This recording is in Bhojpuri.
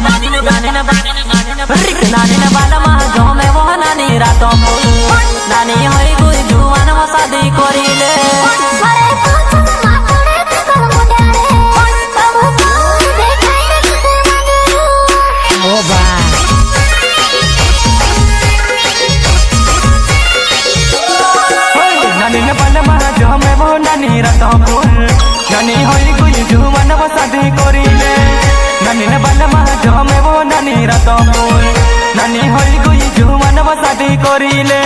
नानी बालमा झमे वो नानी रात नानी हई गुई जुआन शादी करिले नानी बालमा झमे वो नानी रात नानी हई गुई जुआन शादी करिले नानी बालमा झमे वो नानी रात नानी हई गुई जुआन शादी करिले।